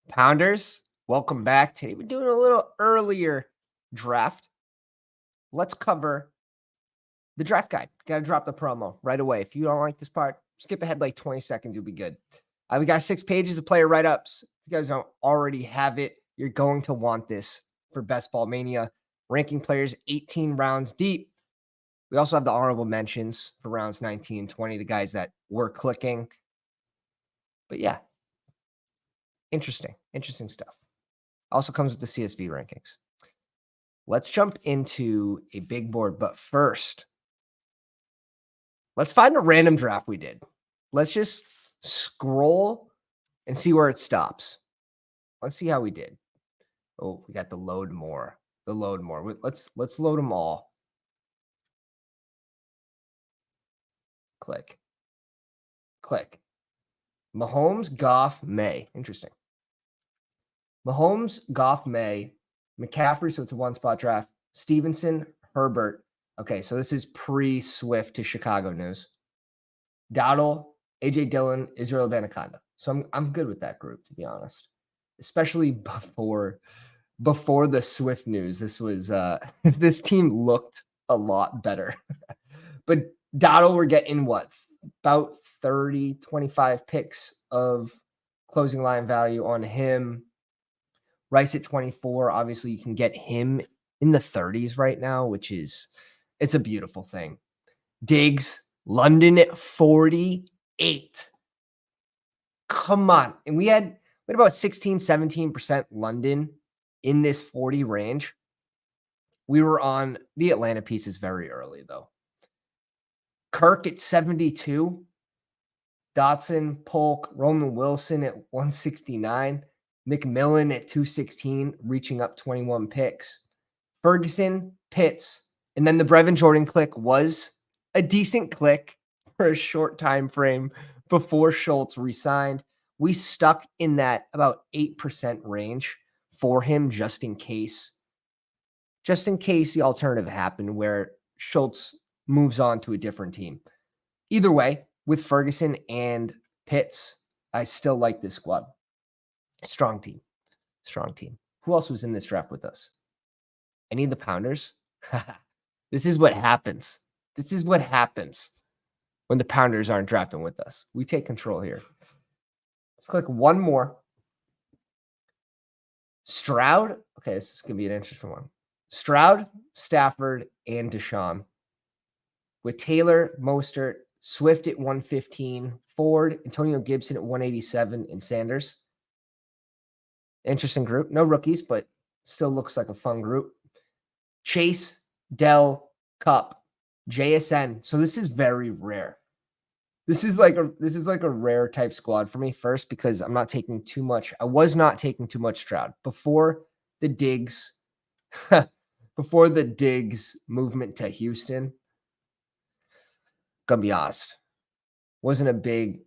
Pounders, welcome back. Today we're doing a little earlier draft. Let's cover the draft guide. Got to drop the promo right away. If you don't like this part, skip ahead like 20 seconds. You'll be good. We got 6 pages of player write-ups. If you guys don't already have it, you're going to want this for Bestball Mania. Ranking players 18 rounds deep. We also have the honorable mentions for rounds 19 and 20, the guys that were clicking. But yeah, interesting stuff. Also comes with the CSV rankings. Let's jump into a big board, but first, let's find a random draft we did. Let's just scroll and see where it stops. Let's see how we did. Oh, we got the load more. Let's load them all. Click. Mahomes, Goff, May. Interesting. Mahomes, Goff, May, McCaffrey, so it's a one-spot draft. Stevenson, Herbert. Okay, so this is pre-Swift to Chicago news. Dowdle, A.J. Dillon, Israel Abanikanda. So I'm good with that group, to be honest. Especially before the Swift news. This was this team looked a lot better. But Dowdle, we're getting what? About 30, 25 picks of closing line value on him. Rice at 24. Obviously, you can get him in the 30s right now, which is, it's a beautiful thing. Diggs, London at 48. Come on. And we had about 16, 17% London in this 40 range. We were on the Atlanta pieces very early, though. Kirk at 72. Dotson, Polk, Roman Wilson at 169. McMillan at 216, reaching up 21 picks. Ferguson, Pitts, and then the Brevin Jordan click was a decent click for a short time frame before Schultz re-signed. We stuck in that about 8% range for him just in case the alternative happened where Schultz moves on to a different team. Either way, with Ferguson and Pitts, I still like this squad. Strong team. Who else was in this draft with us? Any of the Pounders? This is what happens. When the Pounders aren't drafting with us. We take control here. Let's click one more. Stroud. Okay, this is going to be an interesting one. Stroud, Stafford, and Deshaun. With Taylor, Mostert, Swift at 115, Ford, Antonio Gibson at 187, and Sanders. Interesting group. No rookies, but still looks like a fun group. Chase, Dell, Cup, JSN. So this is very rare. This is like a rare type squad for me. First, because I'm not taking too much. I was not taking too much Stroud before the Diggs. Before the Diggs movement to Houston. Gonna be honest. Wasn't big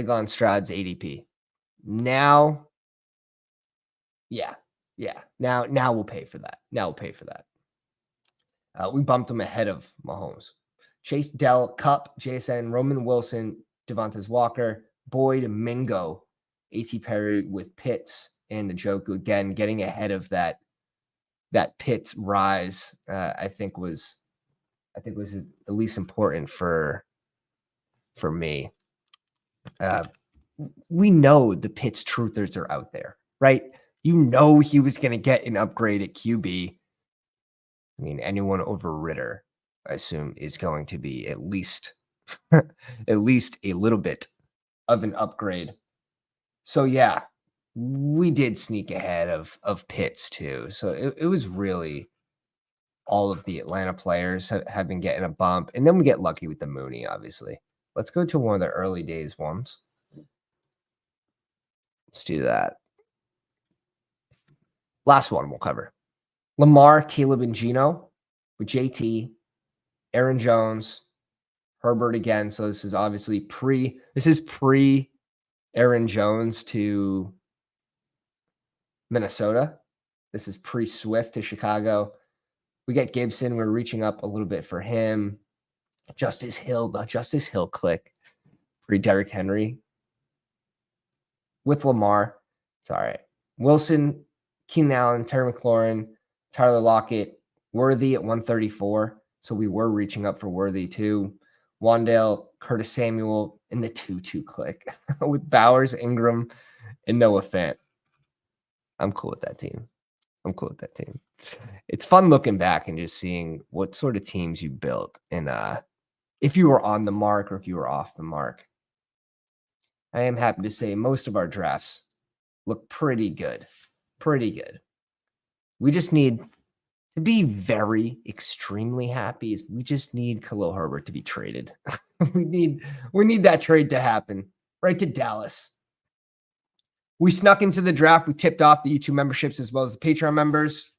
on Stroud's ADP. Now. Yeah. Now we'll pay for that. We bumped him ahead of Mahomes. Chase, Dell, Cup, JSN, Roman Wilson, Devontae Walker, Boyd, Mingo, A.T. Perry with Pitts and Njoku again, getting ahead of that Pitts rise. I think was at least important for me. We know the Pitts truthers are out there, right? You know he was going to get an upgrade at QB. I mean, anyone over Ritter, I assume, is going to be at least a little bit of an upgrade. So yeah, we did sneak ahead of Pitts too. So it was really all of the Atlanta players have been getting a bump. And then we get lucky with the Mooney, obviously. Let's go to one of the early days ones. Let's do that. Last one we'll cover. Lamar, Caleb, and Geno with JT, Aaron Jones, Herbert again. So this is obviously pre Aaron Jones to Minnesota. This is pre-Swift to Chicago. We get Gibson. We're reaching up a little bit for him. Justice Hill click. Pre Derrick Henry. With Lamar. It's all right. Wilson, Keenan Allen, Terry McLaurin, Tyler Lockett, Worthy at 134. So we were reaching up for Worthy too. Wandale, Curtis Samuel in the 2-2 click with Bowers, Ingram, and Noah Fant. I'm cool with that team. It's fun looking back and just seeing what sort of teams you built and if you were on the mark or if you were off the mark. I am happy to say most of our drafts look pretty good. We just need to be very extremely happy. We just need Khalil Herbert to be traded. we need that trade to happen right to Dallas. We snuck into the draft. We tipped off the YouTube memberships as well as the Patreon members.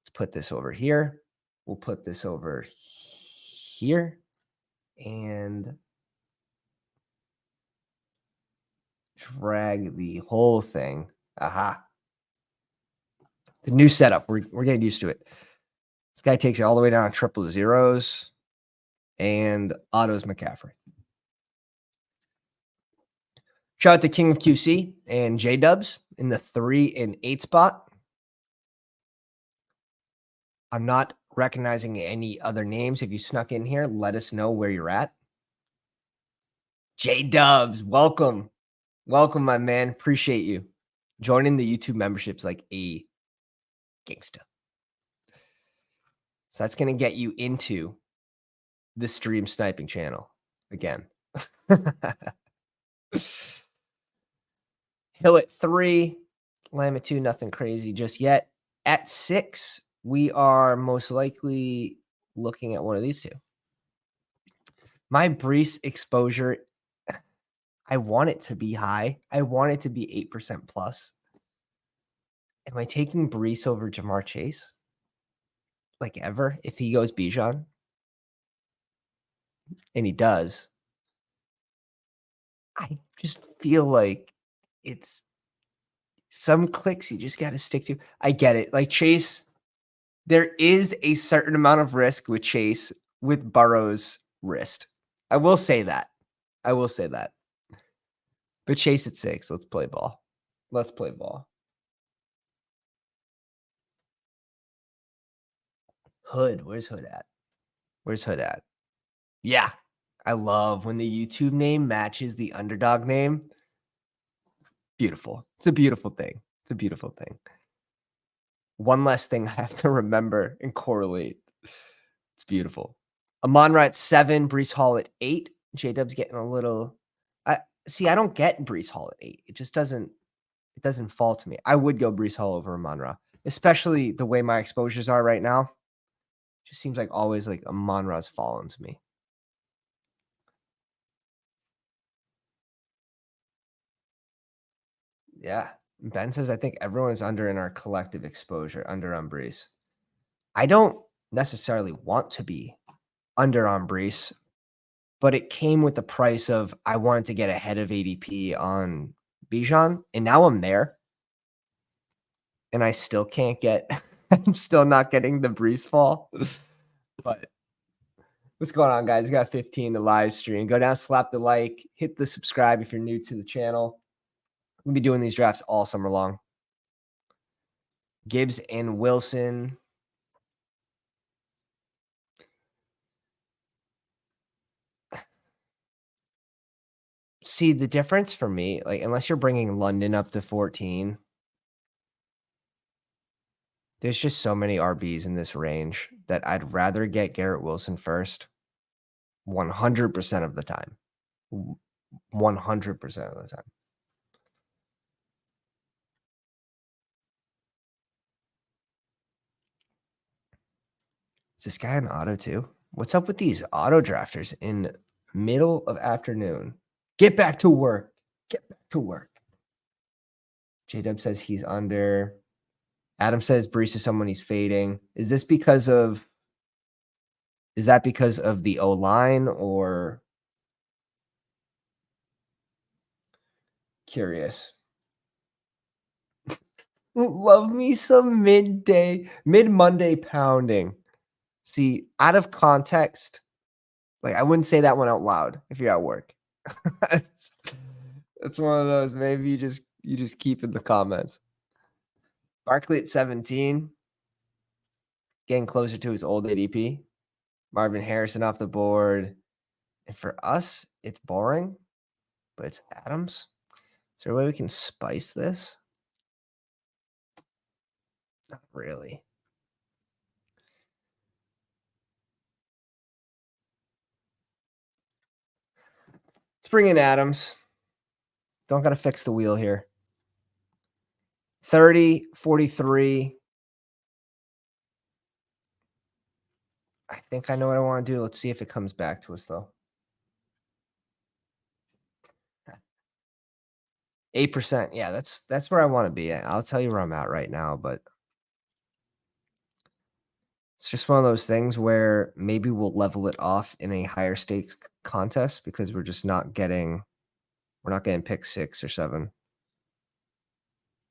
Let's put this over here. We'll put this over here and drag the whole thing. Aha. The new setup. We're getting used to it. This guy takes it all the way down to 000s and autos McCaffrey. Shout out to King of QC and J-Dubs in the 3 and 8 spot. I'm not recognizing any other names. If you snuck in here, let us know where you're at. J-Dubs, welcome. Welcome, my man. Appreciate you. Joining the YouTube memberships like a gangsta. So that's going to get you into the stream sniping channel again. Hill at 3, Lamb at 2, nothing crazy just yet. At 6, we are most likely looking at one of these two. My Brees exposure, I want it to be high. I want it to be 8% plus. Am I taking Brees over Jamar Chase? Like ever? If he goes Bijan? And he does. I just feel like it's some clicks you just got to stick to. I get it. Like Chase, there is a certain amount of risk with Chase with Burrow's wrist. I will say that. But Chase at 6. Let's play ball. Hood. Where's Hood at? Yeah. I love when the YouTube name matches the Underdog name. Beautiful. It's a beautiful thing. One less thing I have to remember and correlate. It's beautiful. Amon-Ra at 7, Brees Hall at 8. J-Dub's getting a little. I don't get Brees Hall at 8. It just doesn't fall to me. I would go Brees Hall over Amon-Ra, especially the way my exposures are right now. Just seems like always like Amon-Ra's fallen to me. Yeah. Ben says, I think everyone's under in our collective exposure, under on Brees. I don't necessarily want to be under on Brees, but it came with the price of I wanted to get ahead of ADP on Bijan, and now I'm there. And I still can't get I'm still not getting the Brees fall. But what's going on, guys? We got 15 the live stream. Go down, slap the like, hit the subscribe if you're new to the channel. We'll be doing these drafts all summer long. Gibbs and Wilson. See, the difference for me, like, unless you're bringing London up to 14, there's just so many RBs in this range that I'd rather get Garrett Wilson first 100% of the time. 100% of the time. Is this guy an auto too? What's up with these auto drafters in middle of afternoon? Get back to work. J-Dub says he's under. Adam says Brees is someone he's fading. Is that because of the O-line or curious? Love me some mid-Monday pounding. See, out of context, like I wouldn't say that one out loud if you're at work. It's one of those. Maybe you just You just keep in the comments. Barkley at 17. Getting closer to his old ADP. Marvin Harrison off the board. And for us, it's boring, but it's Adams. Is there a way we can spice this? Not really. Let's bring in Adams. Don't got to fix the wheel here. 30, 43. I think I know what I want to do. Let's see if it comes back to us, though. 8%. Yeah, that's where I want to be at. I'll tell you where I'm at right now, but it's just one of those things where maybe we'll level it off in a higher stakes contest because we're not getting pick 6 or 7.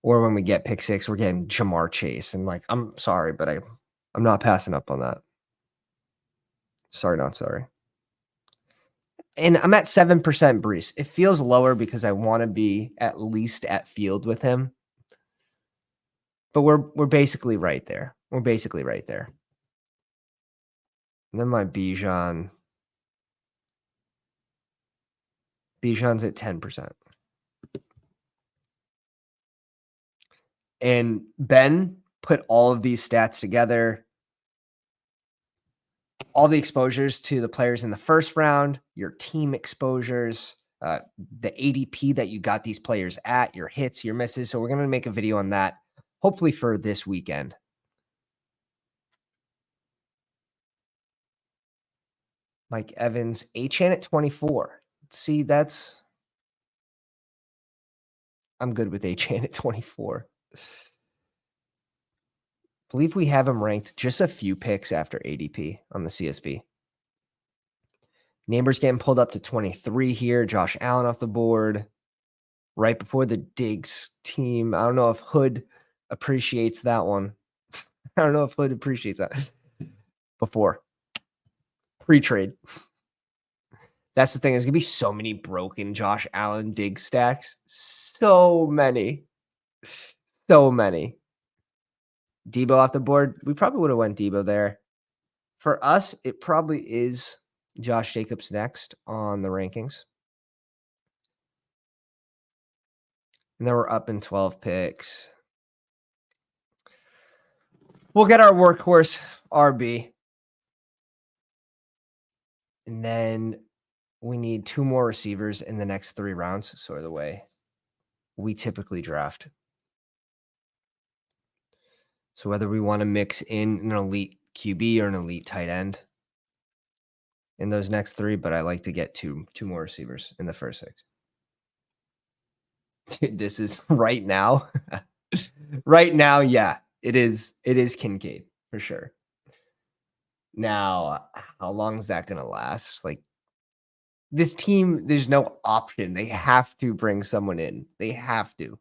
Or when we get pick 6, we're getting Jamar Chase. And like, I'm sorry, but I'm not passing up on that. Sorry, not sorry. And I'm at 7% Brees. It feels lower because I want to be at least at field with him. But we're basically right there. We're basically right there. And then my Bijan's at 10%. And Ben put all of these stats together. All the exposures to the players in the first round, your team exposures, the ADP that you got these players at, your hits, your misses. So we're going to make a video on that, hopefully for this weekend. Mike Evans, Achane at 24. See, I'm good with Achane at 24. Believe we have him ranked just a few picks after ADP on the CSV. Neighbors getting pulled up to 23 here. Josh Allen off the board right before the Diggs team. I don't know if Hood appreciates that one. I don't know if Hood appreciates that. Before pre-trade. That's the thing. There's going to be so many broken Josh Allen Diggs stacks. So many. So many. Debo off the board. We probably would have went Debo there. For us, it probably is Josh Jacobs next on the rankings. And then we're up in 12 picks. We'll get our workhorse RB. And then we need 2 more receivers in the next 3 rounds. Sort of the way we typically draft. So whether we want to mix in an elite QB or an elite tight end in those next 3, but I like to get two more receivers in the first 6. Dude, this is right now. Right now, yeah, it is Kincaid for sure. Now, how long is that going to last? Like, this team, there's no option. They have to bring someone in. They have to.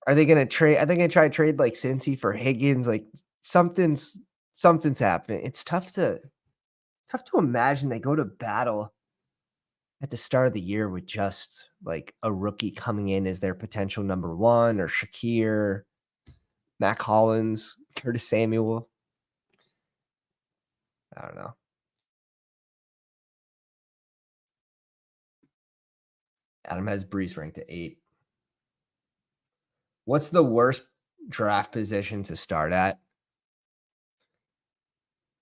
Are they going to trade? Are they going to try to trade like Cincy for Higgins? Like something's happening. It's tough to imagine they go to battle at the start of the year with just like a rookie coming in as their potential number 1 or Shakir, Mac Hollins, Curtis Samuel. I don't know. Adam has Brees ranked at 8. What's the worst draft position to start at?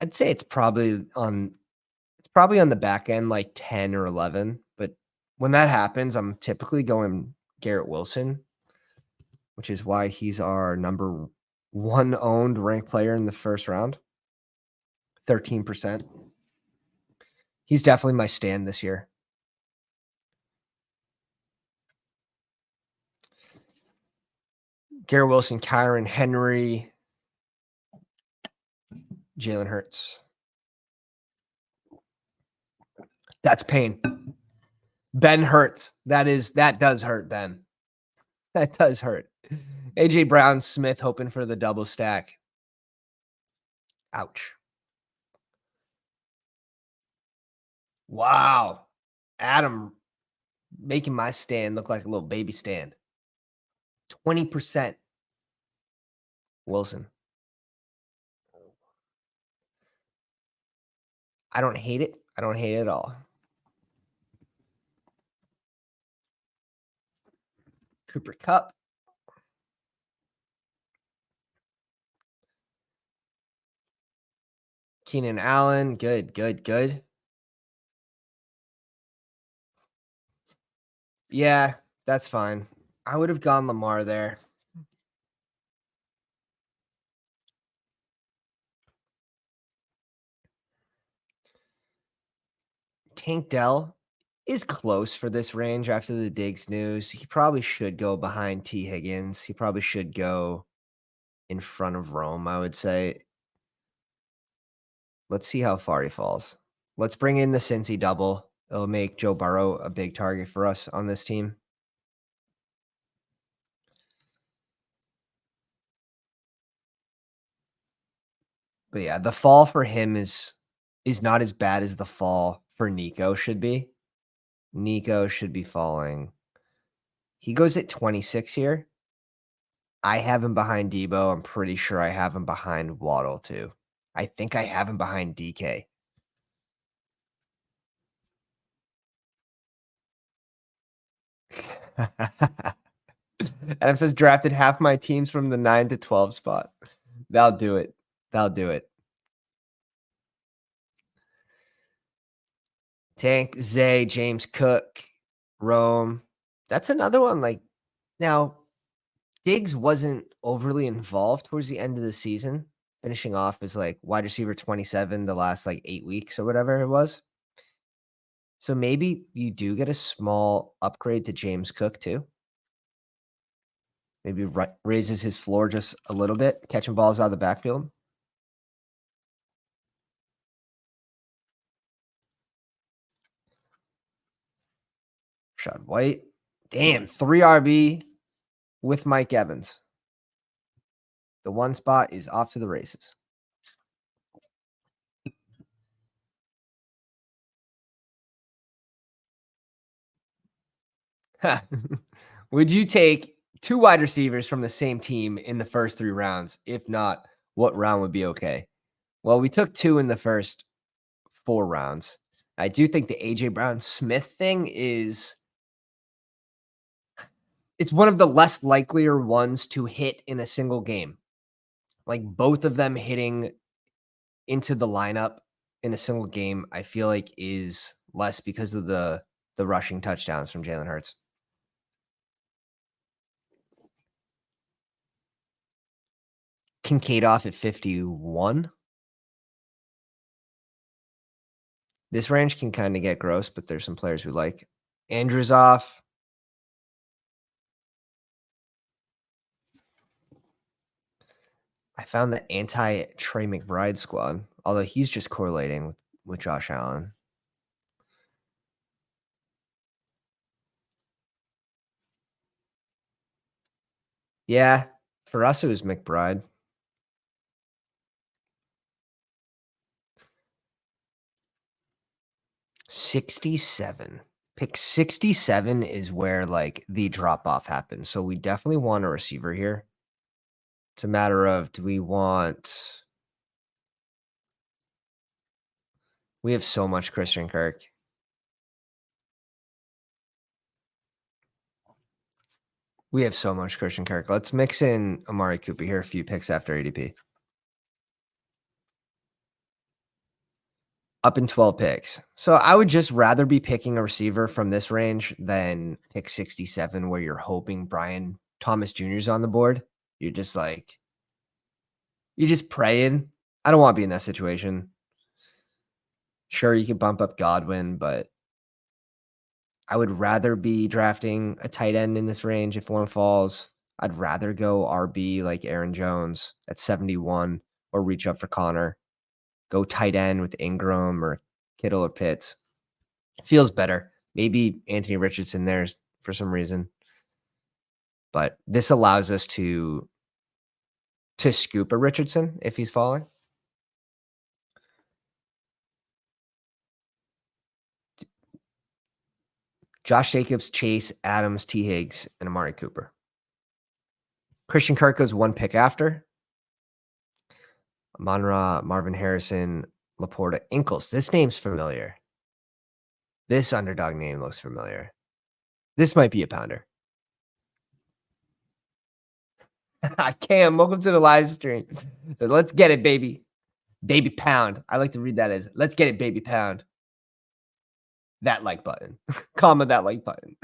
I'd say it's probably on the back end, like 10 or 11. But when that happens, I'm typically going Garrett Wilson, which is why he's our number 1 owned ranked player in the first round. 13%. He's definitely my stand this year. Garrett Wilson, Kyron Henry, Jalen Hurts. That's pain. Ben hurts. That does hurt, Ben. That does hurt. AJ Brown, Smith hoping for the double stack. Ouch. Wow. Adam making my stand look like a little baby stand. 20%. Wilson. I don't hate it. I don't hate it at all. Cooper Kupp. Keenan Allen. Good, good, good. Yeah, that's fine. I would have gone Lamar there. Tank Dell is close for this range after the Diggs news. He probably should go behind T. Higgins. He probably should go in front of Rome, I would say. Let's see how far he falls. Let's bring in the Cincy double. It'll make Joe Burrow a big target for us on this team. But yeah, the fall for him is not as bad as the fall for Nico should be. Nico should be falling. He goes at 26 here. I have him behind Debo. I'm pretty sure I have him behind Waddle too. I think I have him behind DK. Adam says drafted half my teams from the 9 to 12 spot. That'll do it. That'll do it. Tank, Zay, James Cook, Rome. That's another one. Like now, Diggs wasn't overly involved towards the end of the season, finishing off as like wide receiver 27 the last like 8 weeks or whatever it was. So maybe you do get a small upgrade to James Cook too. Maybe raises his floor just a little bit, catching balls out of the backfield. Shad White. Damn, 3 RB with Mike Evans. The one spot is off to the races. Would you take 2 wide receivers from the same team in the first 3 rounds? If not, what round would be okay? Well, we took 2 in the first 4 rounds. I do think the AJ Brown Smith thing is it's one of the less likelier ones to hit in a single game. Like both of them hitting into the lineup in a single game, I feel like is less because of the rushing touchdowns from Jalen Hurts. Kincaid off at 51. This range can kind of get gross, but there's some players we like. Andrews off. I found the anti-Trey McBride squad, although he's just correlating with Josh Allen. Yeah, for us it was McBride. 67. Pick 67 is where like the drop off happens. So we definitely want a receiver here. It's a matter of do we want. We have so much Christian Kirk. We have so much Christian Kirk. Let's mix in Amari Cooper here, a few picks after ADP. Up in 12 picks. So I would just rather be picking a receiver from this range than pick 67 where you're hoping Brian Thomas Jr. is on the board. You're just praying. I don't want to be in that situation. Sure, you can bump up Godwin, but I would rather be drafting a tight end in this range if one falls. I'd rather go RB like Aaron Jones at 71 or reach up for Connor. Go tight end with Ingram or Kittle or Pitts. Feels better. Maybe Anthony Richardson there for some reason. But this allows us to scoop a Richardson if he's falling. Josh Jacobs, Chase, Adams, T. Higgs, and Amari Cooper. Christian Kirk goes one pick after. Amon-Ra, Marvin Harrison, Laporta, Inkles. This name's familiar. This Underdog name looks familiar. This might be a pounder. Cam, welcome to the live stream. So let's get it, baby. Baby pound. I like to read that as let's get it, baby pound. That like button. Comma that like button.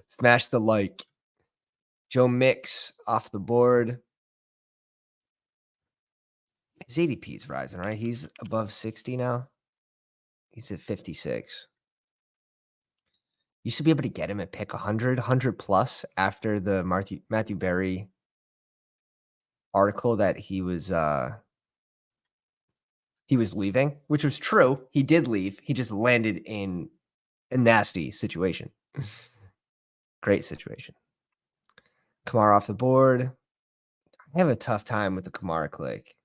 Smash the like. Joe Mix off the board. His ADP is rising, right? He's above 60 now. He's at 56. Used to be able to get him at pick 100 plus after the Matthew Berry article that he was leaving, which was true. He did leave. He just landed in a nasty situation. Great situation. Kamara off the board. I have a tough time with the Kamara click.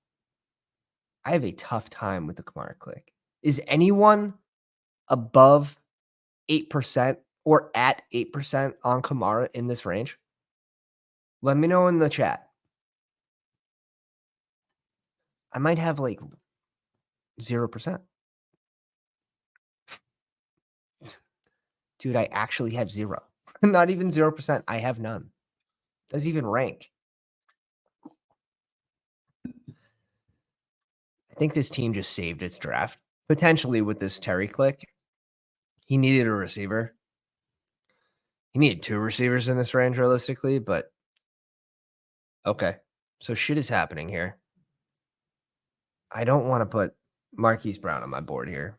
Is anyone above 8% or at 8% on Kamara in this range? Let me know in the chat. I might have like 0%. Dude, I actually have 0. Not even 0%. I have none. Doesn't even rank. I think this team just saved its draft. Potentially with this Terry click. He needed a receiver. He needed 2 receivers in this range realistically, but okay. So shit is happening here. I don't want to put Marquise Brown on my board here.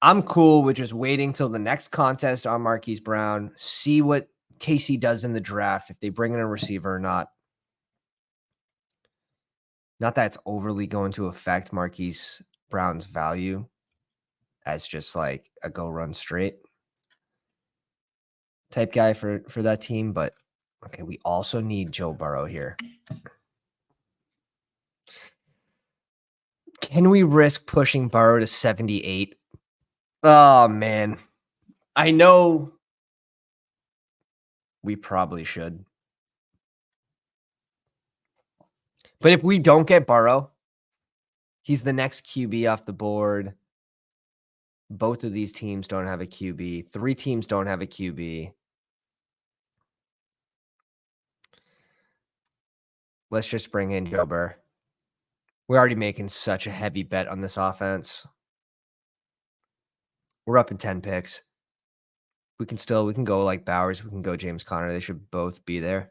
I'm cool with just waiting till the next contest on Marquise Brown, see what KC does in the draft, if they bring in a receiver or not. Not that it's overly going to affect Marquise Brown's value as just like a go run straight type guy for that team. But okay, we also need Joe Burrow here. Can we risk pushing Burrow to 78? Oh, man. I know we probably should. But if we don't get Burrow, he's the next QB off the board. Both of these teams don't have a QB. 3 teams don't have a QB. Let's just bring in Joe Burrow. We're already making such a heavy bet on this offense. We're up in 10 picks. We can go like Bowers. We can go James Conner. They should both be there.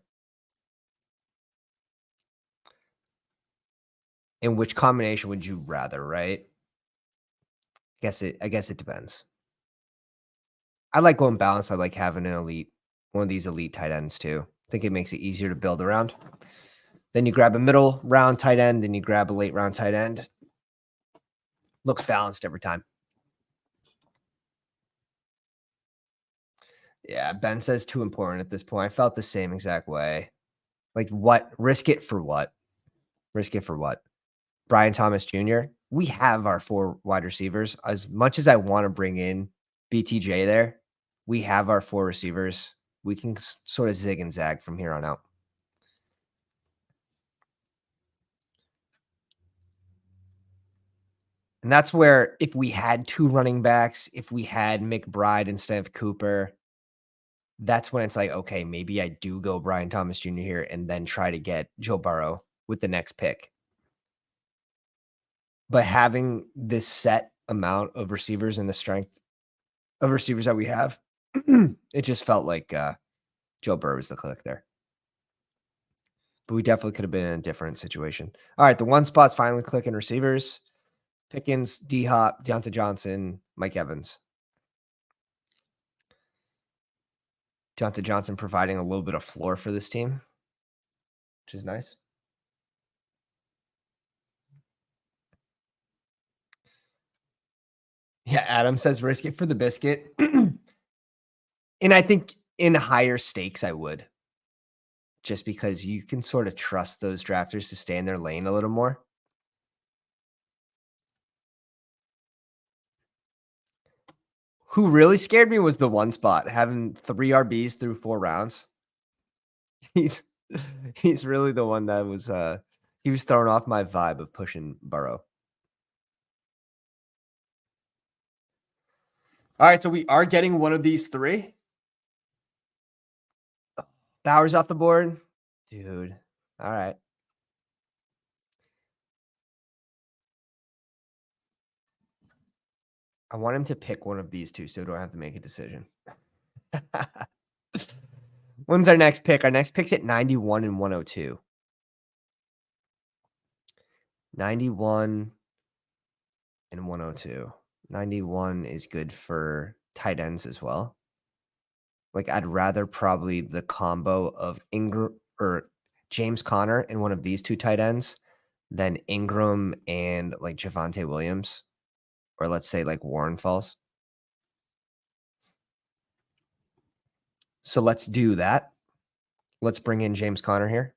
In which combination would you rather, right? I guess it depends. I like going balanced. I like having one of these elite tight ends too. I think it makes it easier to build around. Then you grab a middle round tight end, then you grab a late round tight end. Looks balanced every time. Yeah, Ben says too important at this point. I felt the same exact way. Like what? Risk it for what? Risk it for what? Brian Thomas Jr. We have our 4 wide receivers. As much as I want to bring in BTJ there, we have our 4 receivers. We can sort of zig and zag from here on out. And that's where if we had 2 running backs, if we had McBride instead of Cooper, that's when it's like, okay, maybe I do go Brian Thomas Jr. here and then try to get Joe Burrow with the next pick. But having this set amount of receivers and the strength of receivers that we have, it just felt like Joe Burrow was the click there. But we definitely could have been in a different situation. All right, the 1 spot's finally clicking receivers. Pickens, D-Hop, Deontay Johnson, Mike Evans. Deontay Johnson providing a little bit of floor for this team, which is nice. Yeah, Adam says risk it for the biscuit. And I think in higher stakes, I would. Just because you can sort of trust those drafters to stay in their lane a little more. Who really scared me was the one spot, having 3 RBs through 4 rounds. He's he's really the one that was, he was throwing off my vibe of pushing Burrow. Alright, so we are getting one of these 3. Bowers off the board. Dude, alright. I want him to pick one of these 2 so I don't have to make a decision. When's our next pick? Our next pick's at 91 and 102. 91 and 102. 91 is good for tight ends as well. Like, I'd rather probably the combo of Ingram or James Conner and one of these 2 tight ends than Ingram and, like, Javonte Williams, or let's say, like, Warren falls. So let's do that. Let's bring in James Conner here.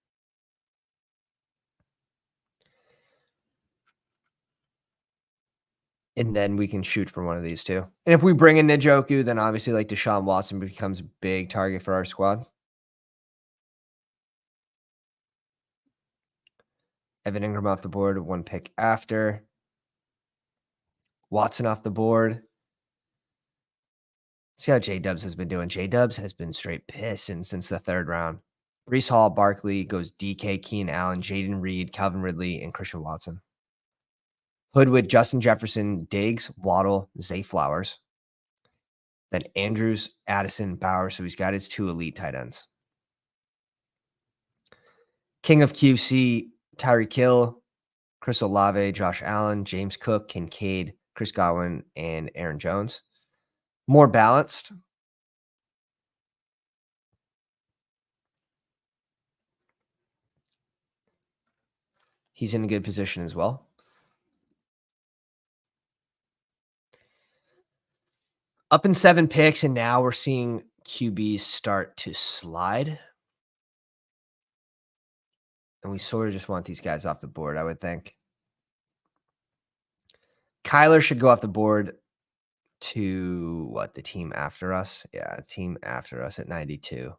And then we can shoot for one of these 2. And if we bring in Njoku, then obviously, like, Deshaun Watson becomes a big target for our squad. Evan Ingram off the board, 1 pick after. Watson off the board. See how J-Dubs has been doing. J-Dubs has been straight pissing since the 3rd round. Breece Hall, Barkley goes DK, Keenan Allen, Jaden Reed, Calvin Ridley, and Christian Watson. Hood with Justin Jefferson, Diggs, Waddle, Zay Flowers. Then Andrews, Addison, Bowers. So he's got his 2 elite tight ends. King of QC, Tyreek Hill, Chris Olave, Josh Allen, James Cook, Kincaid, Chris Godwin, and Aaron Jones. More balanced. He's in a good position as well. Up in 7 picks, and now we're seeing QBs start to slide. And we sort of just want these guys off the board, I would think. Kyler should go off the board to what? The team after us? Yeah, team after us at 92.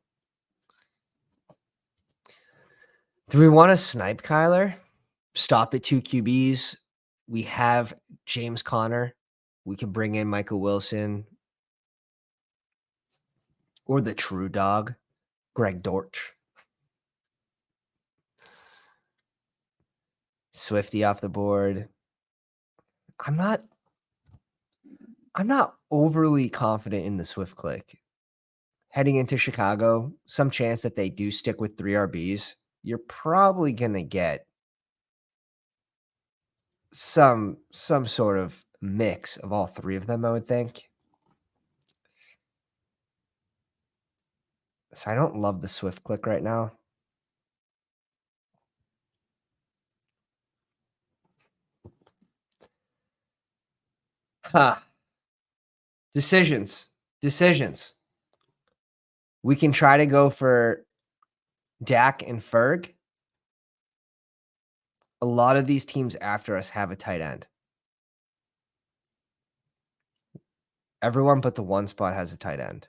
Do we want to snipe Kyler? Stop at 2 QBs. We have James Conner. We can bring in Michael Wilson. Or the true dog, Greg Dortch. Swifty off the board. I'm not overly confident in the Swift click. Heading into Chicago, some chance that they do stick with 3 RBs. You're probably going to get some sort of mix of all 3 of them, I would think. So I don't love the Swift click right now. Ha. Decisions. We can try to go for Dak and Ferg. A lot of these teams after us have a tight end. Everyone but the 1 spot has a tight end.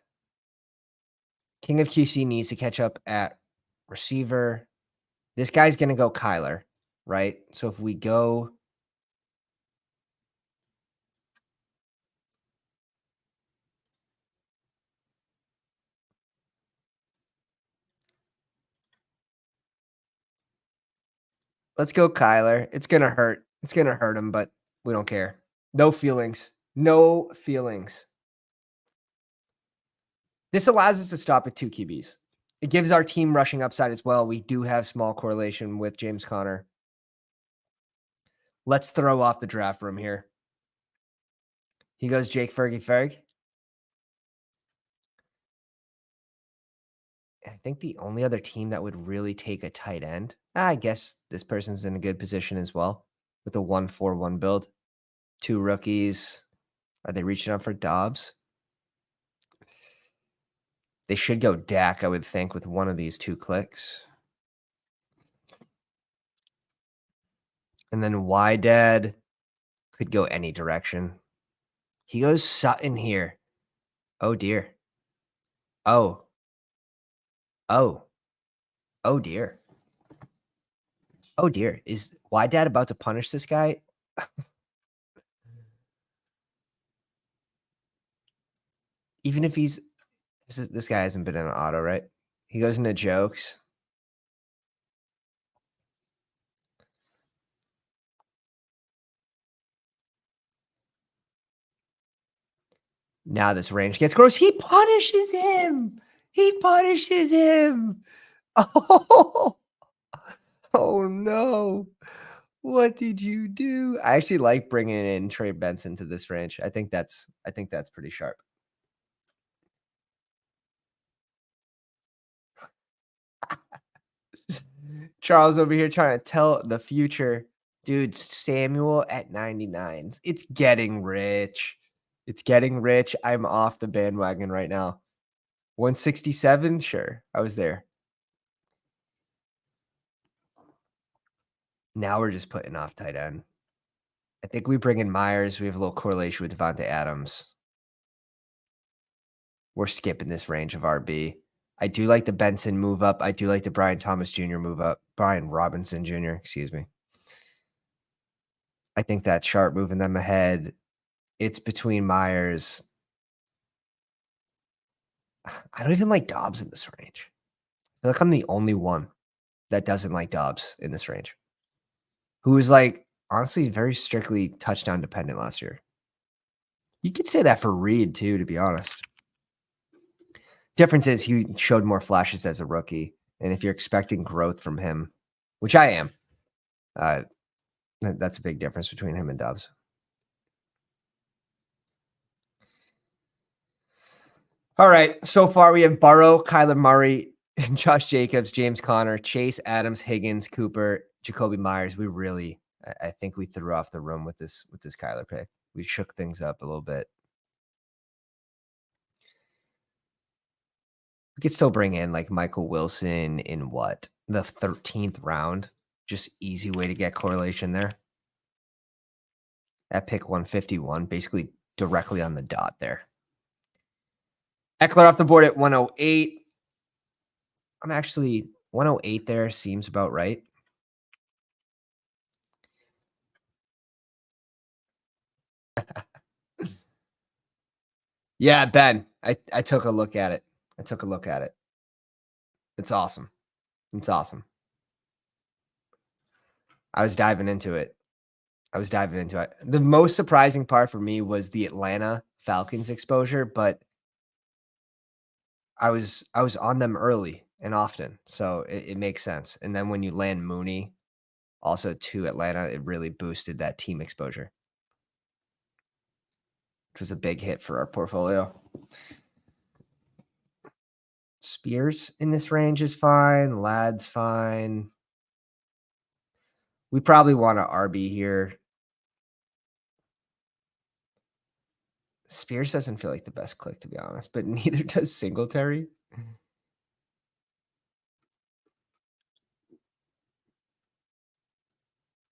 King of QC needs to catch up at receiver. This guy's going to go Kyler, right? So if we go let's go Kyler. It's going to hurt. It's going to hurt him, but we don't care. No feelings. No feelings. This allows us to stop at 2 QBs. It gives our team rushing upside as well. We do have small correlation with James Conner. Let's throw off the draft room here. He goes Jake Ferg. I think the only other team that would really take a tight end, I guess this person's in a good position as well with a 1-4-1 build. 2 rookies. Are they reaching out for Dobbs? They should go Dak, I would think, with one of these 2 clicks. And then Wydad could go any direction. He goes Sutton here. Oh dear. Oh. Oh. Oh dear. Oh dear. Is Why Dad about to punish this guy? Even if this guy hasn't been in an auto, right? He goes into jokes. Now this range gets gross. He punishes him. He punishes him. Oh, oh no. What did you do? I actually like bringing in Trey Benson to this range. I think that's pretty sharp. Charles over here trying to tell the future. Dude, Samuel at 99s. It's getting rich. It's getting rich. I'm off the bandwagon right now. 167? Sure. I was there. Now we're just putting off tight end. I think we bring in Myers. We have a little correlation with Devontae Adams. We're skipping this range of RB. I do like the Benson move up. I do like the Brian Thomas Jr. move up. Brian Robinson Jr., excuse me. I think that sharp moving them ahead. It's between Myers. I don't even like Dobbs in this range. I feel like I'm the only one that doesn't like Dobbs in this range. Who was like, honestly, very strictly touchdown dependent last year. You could say that for Reed too, to be honest. Difference is he showed more flashes as a rookie. And if you're expecting growth from him, which I am, that's a big difference between him and Dobbs. All right. So far, we have Burrow, Kyler Murray, Josh Jacobs, James Conner, Chase Adams, Higgins, Cooper, Jacoby Myers. We really, I think we threw off the room with this Kyler pick. We shook things up a little bit. We could still bring in like Michael Wilson in what? The 13th round. Just easy way to get correlation there. At pick 151, basically directly on the dot there. Eckler off the board at 108. I'm actually 108 there seems about right. Yeah, Ben. I took a look at it. It's awesome. It's awesome. I was diving into it. The most surprising part for me was the Atlanta Falcons exposure, but I was on them early and often, so it makes sense. And then when you land Mooney also to Atlanta, it really boosted that team exposure, which was a big hit for our portfolio. Spears in this range is fine. Ladd's fine. We probably want an RB here. Spears doesn't feel like the best click, to be honest, but neither does Singletary.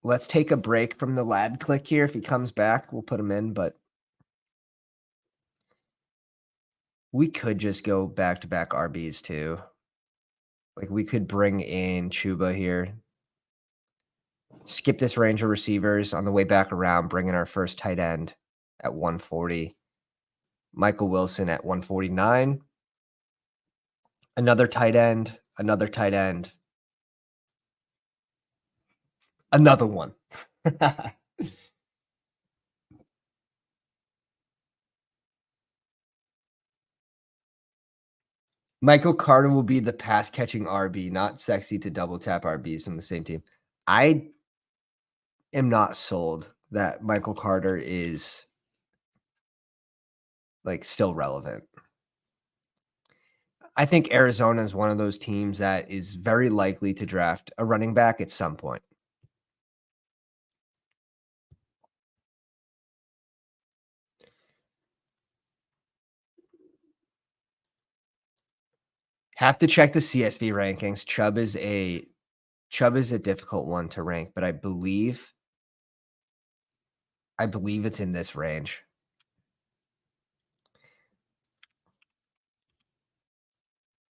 Let's take a break from the Ladd click here. If he comes back, we'll put him in, but we could just go back-to-back RBs too. Like we could bring in Chuba here. Skip this range of receivers on the way back around, bring in our first tight end at 140. Michael Wilson at 149. Another tight end, another tight end. Another one. Michael Carter will be the pass catching RB, not sexy to double tap RBs on the same team. I am not sold that Michael Carter is like still relevant. I think Arizona is one of those teams that is very likely to draft a running back at some point. Have to check the CSV rankings. Chubb is a difficult one to rank, but I believe it's in this range.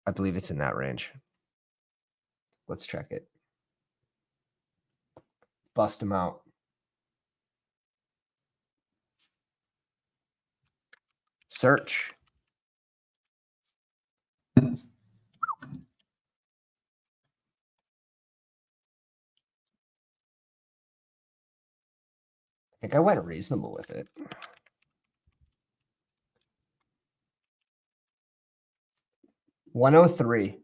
I believe it's in that range. Let's check it. Bust him out. Search. I think I went reasonable with it. $103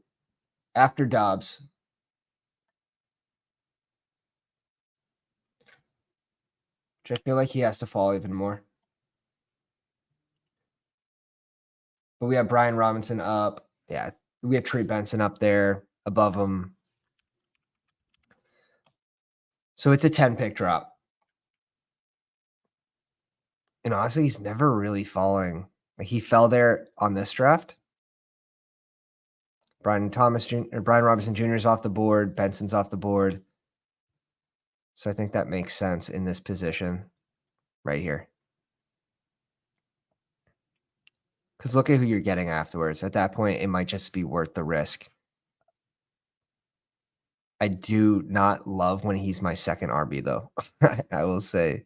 after Dobbs. Which I feel like he has to fall even more. But we have Brian Robinson up. Yeah, we have Trey Benson up there above him. So it's a 10-pick drop. And honestly, he's never really falling. Like he fell there on this draft. Brian Robinson Jr. is off the board. Benson's off the board. So I think that makes sense in this position right here. Because look at who you're getting afterwards. At that point, it might just be worth the risk. I do not love when he's my second RB, though. I will say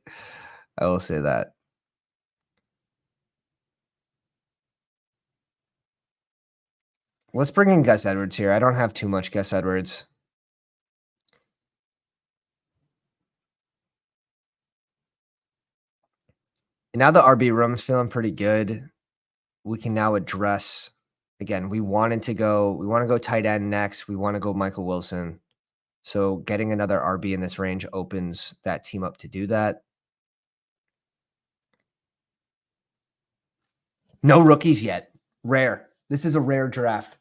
that. Let's bring in Gus Edwards here. I don't have too much Gus Edwards. And now the RB room's feeling pretty good. We can now address, again, we want to go tight end next. We want to go Michael Wilson. So getting another RB in this range opens that team up to do that. No rookies yet. Rare. This is a rare draft.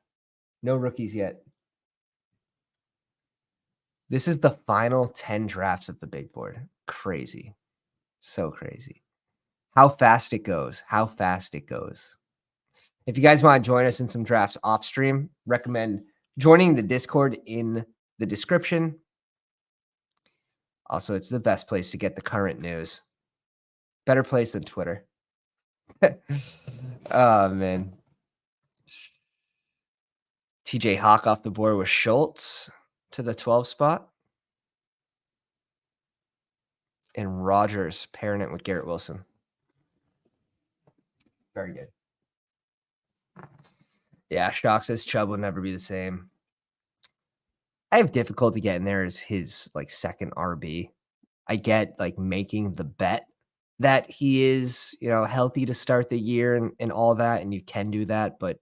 No rookies yet. This is the final 10 drafts of the big board. Crazy. So crazy. How fast it goes. How fast it goes. If you guys want to join us in some drafts off stream, recommend joining the Discord in the description. Also, it's the best place to get the current news. Better place than Twitter. Oh, man. TJ Hawk off the board with Schultz to the 12 spot. And Rogers pairing it with Garrett Wilson. Very good. Yeah, Shock says Chubb will never be the same. I have difficulty getting there as his like second RB. I get like making the bet that he is, healthy to start the year and all that, and you can do that. But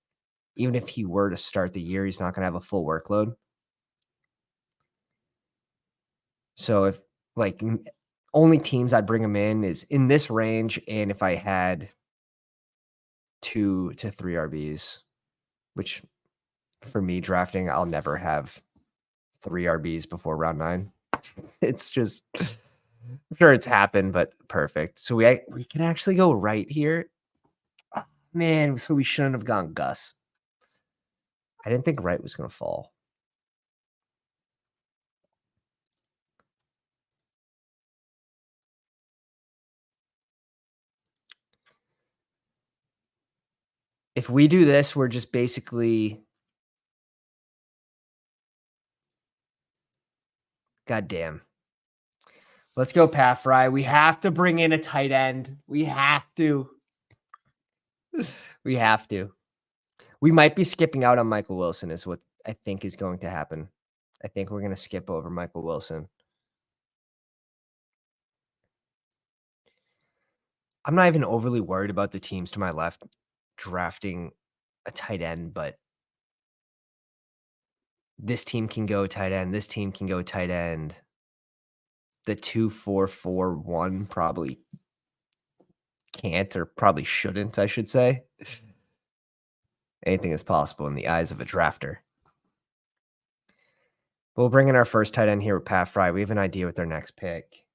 even if he were to start the year, he's not going to have a full workload. So if like only teams I'd bring him in is in this range, and if I had 2 to 3 RBs, which for me drafting, I'll never have 3 RBs before round 9. It's just, I'm sure it's happened, but perfect. So we can actually go right here. Oh, man, so we shouldn't have gone Gus. I didn't think Wright was going to fall. If we do this, we're just basically, goddamn. Let's go Pat Fry. We have to bring in a tight end. We have to. We have to. We might be skipping out on Michael Wilson is what I think is going to happen. I think we're going to skip over Michael Wilson. I'm not even overly worried about the teams to my left drafting a tight end, but this team can go tight end. This team can go tight end. The 2-4-4-1 probably can't, or probably shouldn't, I should say. Anything is possible in the eyes of a drafter. But we'll bring in our first tight end here with Pat Fry. We have an idea with our next pick.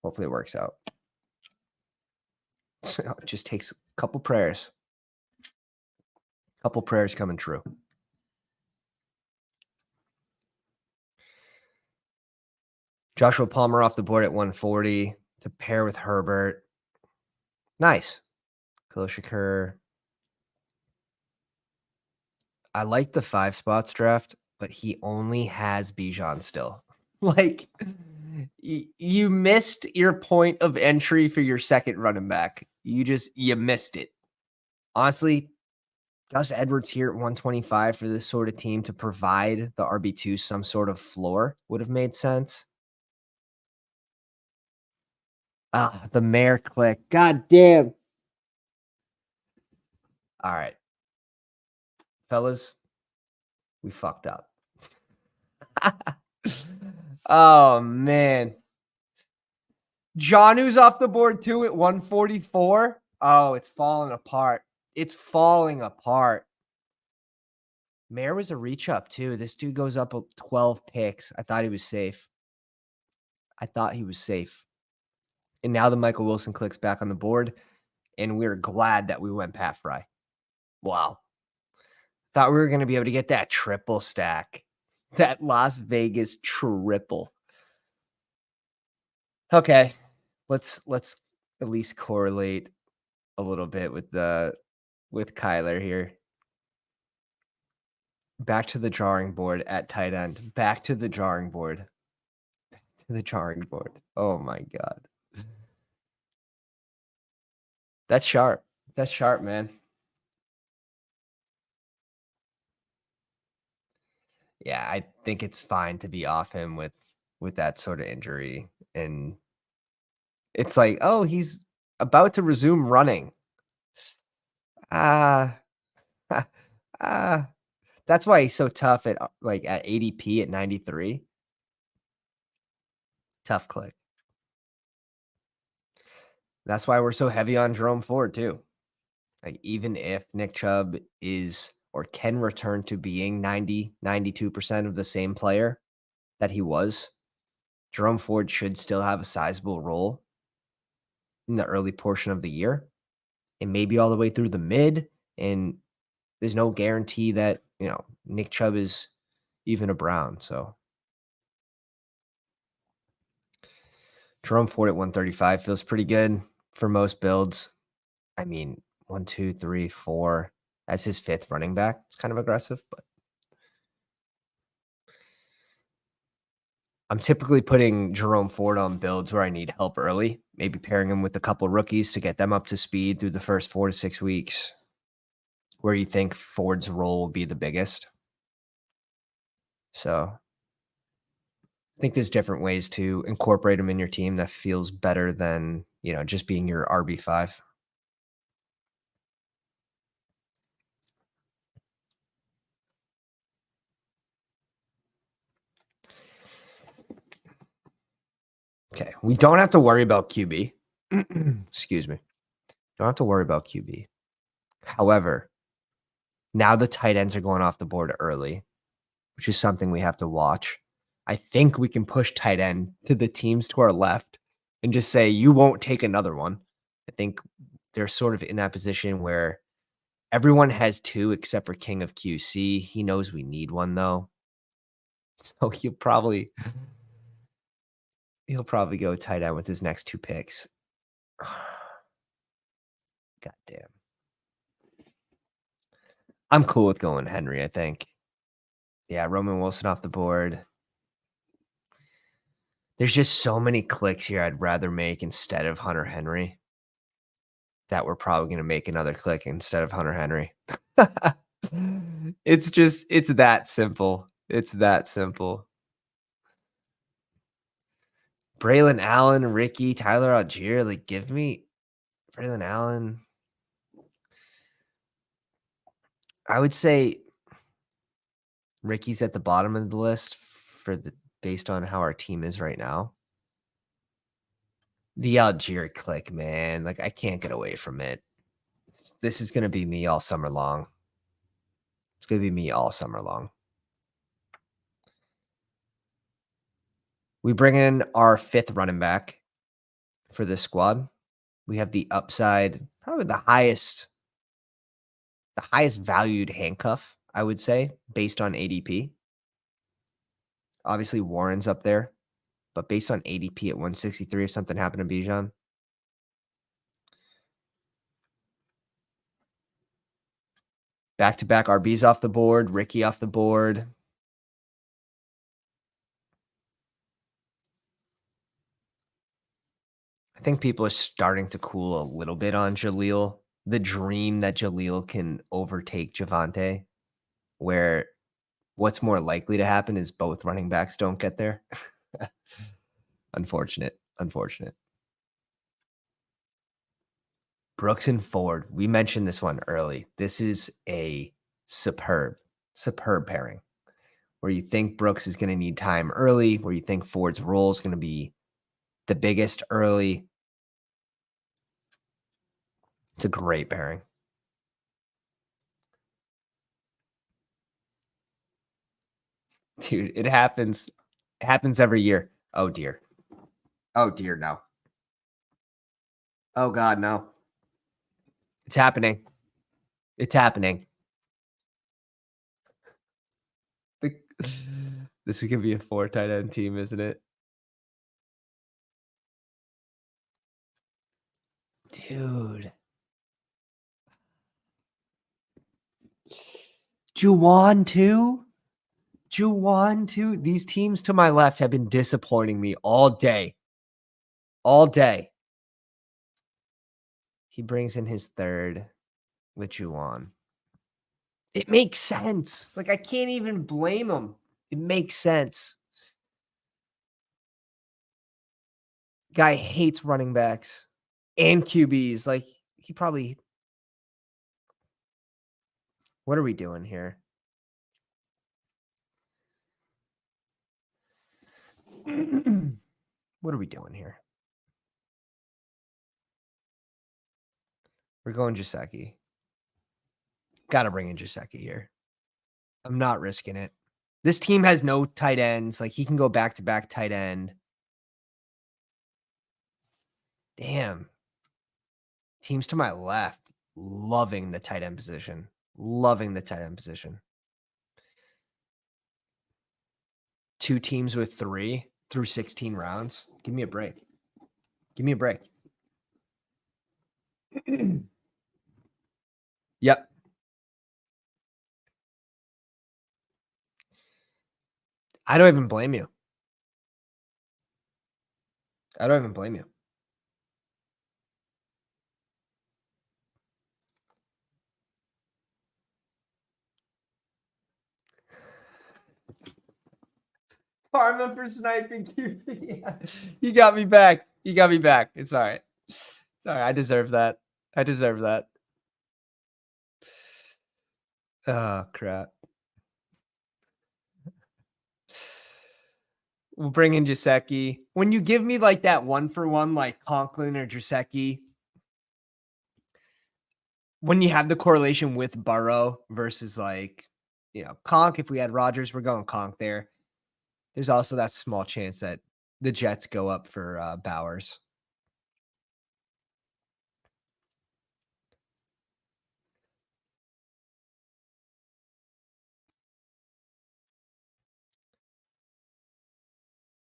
Hopefully it works out. So it just takes a couple prayers. Couple prayers coming true. Joshua Palmer off the board at 140 to pair with Herbert. Nice. Khalil Shakur. I like the 5 spots draft, but he only has Bijan still. Like, you missed your point of entry for your second running back. You missed it. Honestly, Gus Edwards here at 125 for this sort of team to provide the RB2 some sort of floor would have made sense. Ah, the mayor click. God damn. All right. Fellas, we fucked up. Oh, man. Jonu's off the board too at 144. Oh, it's falling apart. It's falling apart. Mayer was a reach up too. This dude goes up 12 picks. I thought he was safe. And now the Michael Wilson clicks back on the board, and we're glad that we went Pat Fry. Wow. Thought we were going to be able to get that triple stack. That Las Vegas triple. Okay. Let's at least correlate a little bit with Kyler here. Back to the drawing board at tight end. Back to the drawing board. Oh my God. That's sharp. That's sharp, man. Yeah, I think it's fine to be off him with that sort of injury. And it's like, oh, he's about to resume running. Ah, that's why he's so tough at at ADP at 93. Tough click. That's why we're so heavy on Jerome Ford too. Like, even if Nick Chubb is or can return to being 92% of the same player that he was, Jerome Ford should still have a sizable role in the early portion of the year and maybe all the way through the mid. And there's no guarantee that, Nick Chubb is even a Brown. So Jerome Ford at 135 feels pretty good for most builds. I mean, 1, 2, 3, 4 as his 5th running back. It's kind of aggressive, but I'm typically putting Jerome Ford on builds where I need help early, maybe pairing him with a couple rookies to get them up to speed through the first 4 to 6 weeks. Where you think Ford's role will be the biggest. So I think there's different ways to incorporate him in your team that feels better than, just being your RB5. Okay, we don't have to worry about QB. Excuse me. Don't have to worry about QB. However, now the tight ends are going off the board early, which is something we have to watch. I think we can push tight end to the teams to our left and just say, you won't take another one. I think they're sort of in that position where everyone has 2 except for King of QC. He knows we need one though. So he'll probably go tight end with his next 2 picks. God damn. I'm cool with going Henry, I think. Yeah, Roman Wilson off the board. There's just so many clicks here I'd rather make instead of Hunter Henry that we're probably going to make another click instead of Hunter Henry. It's that simple. It's that simple. Braylon Allen, Ricky, Tyler Algier, give me Braylon Allen. I would say Ricky's at the bottom of the list based on how our team is right now. The Algier click, man. I can't get away from it. This is going to be me all summer long. It's going to be me all summer long. We bring in our 5th running back for this squad. We have the upside, probably the highest valued handcuff, I would say, based on ADP. Obviously, Warren's up there, but based on ADP at 163, if something happened to Bijan, Back-to-back RBs off the board, Ricky off the board. I think people are starting to cool a little bit on Jaleel. The dream that Jaleel can overtake Javonte, where what's more likely to happen is both running backs don't get there. Unfortunate. Brooks and Ford. We mentioned this one early. This is a superb pairing where you think Brooks is going to need time early, where you think Ford's role is going to be the biggest early. It's a great pairing. Dude, it happens. It happens every year. Oh, dear. Oh, dear, no. Oh, God, no. It's happening. It's happening. This is going to be a 4 tight end team, isn't it? Dude. Juwan, too? Juwan, too? These teams to my left have been disappointing me all day. All day. He brings in his third with Juwan. It makes sense. Like, I can't even blame him. It makes sense. Guy hates running backs and QBs. Like, he probably... What are we doing here? What are we doing here? We're going Gesicki. Got to bring in Gesicki here. I'm not risking it. This team has no tight ends. Like, he can go back-to-back tight end. Damn. Teams to my left, loving the tight end position. Loving the tight end position. 2 teams with 3 through 16 rounds. Give me a break. Give me a break. Yep. I don't even blame you. I don't even blame you. Karma for sniping QB. You got me back. You got me back. It's all right. It's all right. I deserve that. I deserve that. Oh, crap. We'll bring in Gesicki. When you give me like that 1-for-1, like Conklin or Gesicki, when you have the correlation with Burrow versus like, Conk, if we had Rodgers, we're going Conk there. There's also that small chance that the Jets go up for Bowers.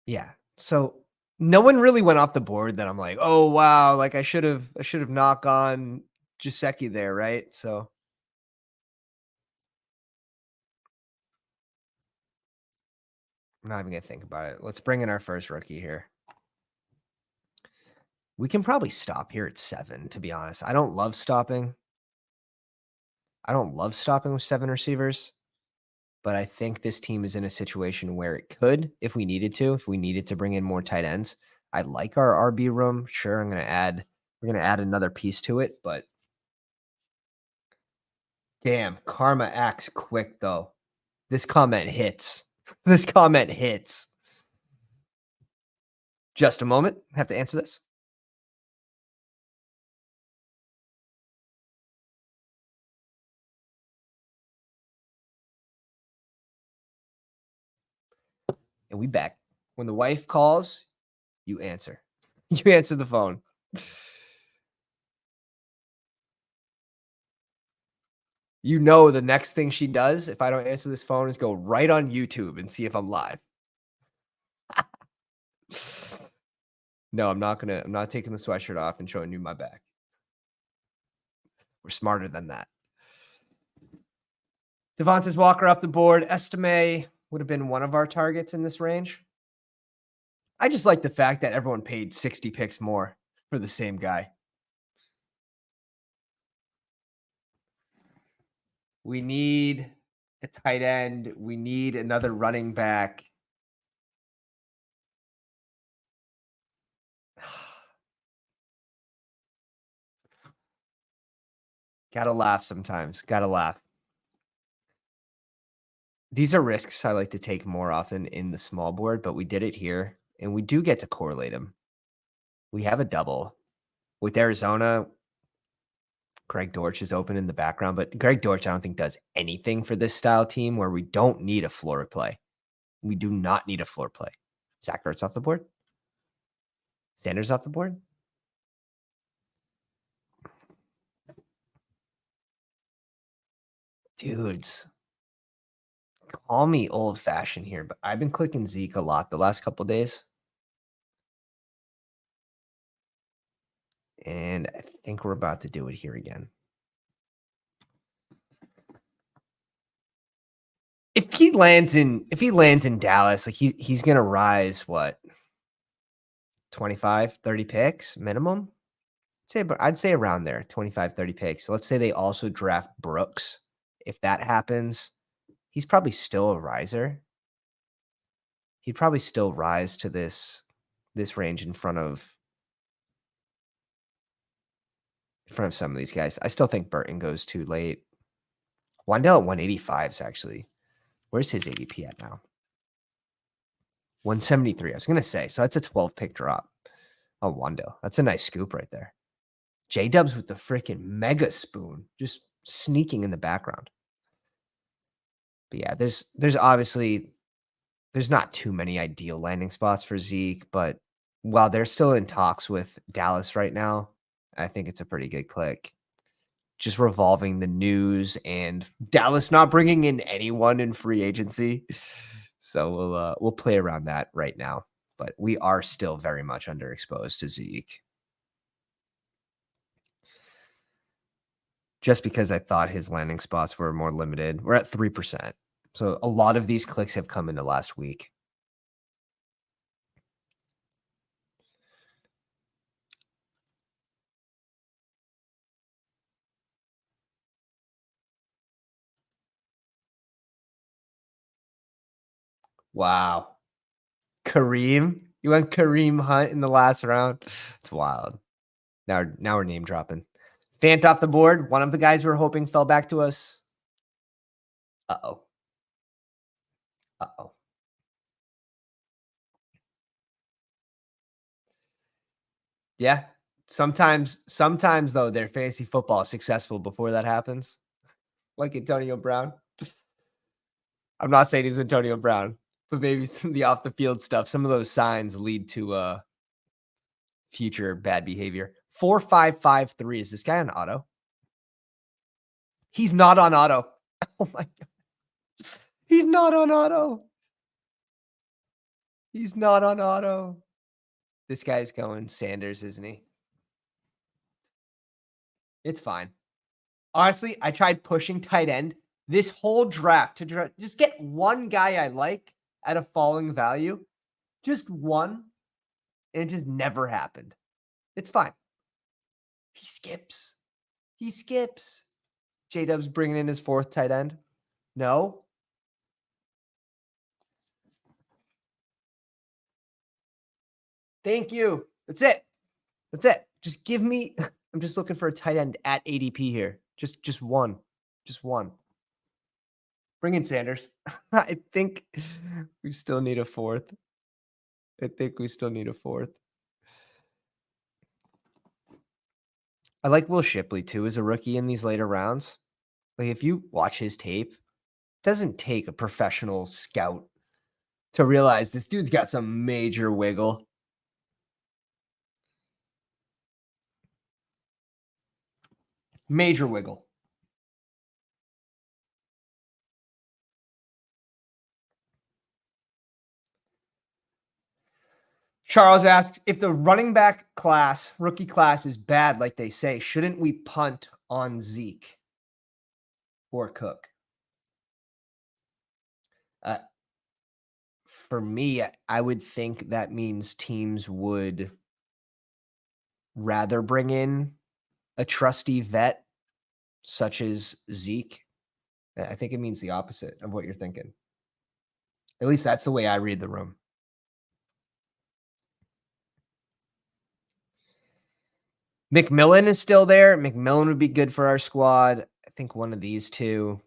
Yeah. So no one really went off the board that I'm like, oh wow, like I should have knocked on Gesicki there, right? So I'm not even gonna think about it. Let's bring in our first rookie here. We can probably stop here at 7, to be honest. I don't love stopping. With 7 receivers, but I think this team is in a situation where it could, if we needed to bring in more tight ends. I like our RB room. Sure, we're gonna add another piece to it, but damn, karma acts quick though. This comment hits. This comment hits. Just a moment. I have to answer this. And we back. When the wife calls, you answer. You answer the phone. You know the next thing she does, if I don't answer this phone, is go right on YouTube and see if I'm live. No, I'm not taking the sweatshirt off and showing you my back. We're smarter than that. Devontae Walker off the board. Estime would have been one of our targets in this range. I just like the fact that everyone paid 60 picks more for the same guy. We need a tight end. We need another running back. Gotta laugh sometimes. Gotta laugh. These are risks I like to take more often in the small board, but we did it here, and we do get to correlate them. We have a double. With Arizona, Greg Dortch is open in the background, but Greg Dortch, I don't think, does anything for this style team where we don't need a floor play. We do not need a floor play. Zach Ertz off the board. Sanders off the board. Dudes, call me old-fashioned here, but I've been clicking Zeke a lot the last couple days. And I think we're about to do it here again. If he lands in Dallas, like he's gonna rise what 25, 30 picks minimum. I'd say around there, 25, 30 picks. So let's say they also draft Brooks. If that happens, he's probably still a riser. He'd probably still rise to this range in front of some of these guys. I still think Burton goes too late. Wandell at 185 is actually. Where's his ADP at now? 173. I was gonna say, so that's a 12 pick drop. Oh, Wando. That's a nice scoop right there. J-Dubs with the freaking mega spoon, just sneaking in the background. But yeah, there's obviously not too many ideal landing spots for Zeke, but while they're still in talks with Dallas right now, I think it's a pretty good click. Just revolving the news and Dallas not bringing in anyone in free agency. So we'll play around that right now, but we are still very much underexposed to Zeke. Just because I thought his landing spots were more limited. We're at 3%. So a lot of these clicks have come in the last week. Wow. Kareem? You went Kareem Hunt in the last round? It's wild. Now we're name dropping. Fant off the board. One of the guys we're hoping fell back to us. Uh-oh. Uh-oh. Yeah. Sometimes though, their fantasy football is successful before that happens. Like Antonio Brown. I'm not saying he's Antonio Brown, but maybe some of the off the field stuff, some of those signs lead to future bad behavior. 4553. Is this guy on auto? He's not on auto. Oh my God. He's not on auto. He's not on auto. This guy's going Sanders, isn't he? It's fine. Honestly, I tried pushing tight end this whole draft to just get one guy I like at a falling value. Just one. And it just never happened. It's fine. He skips. He skips. J-Dub's bringing in his fourth tight end. No. Thank you. That's it. That's it. Just give me. I'm just looking for a tight end at ADP here. Just one. Just one. Bring in Sanders. I think we still need a fourth. I like Will Shipley too as a rookie in these later rounds. Like if you watch his tape, it doesn't take a professional scout to realize this dude's got some major wiggle. Major wiggle. Charles asks, if the running back class, rookie class is bad, like they say, shouldn't we punt on Zeke or Cook? Uh, for me, I would think that means teams would rather bring in a trusty vet such as Zeke. I think it means the opposite of what you're thinking. At least that's the way I read the room. McMillan is still there. McMillan would be good for our squad. I think one of these two.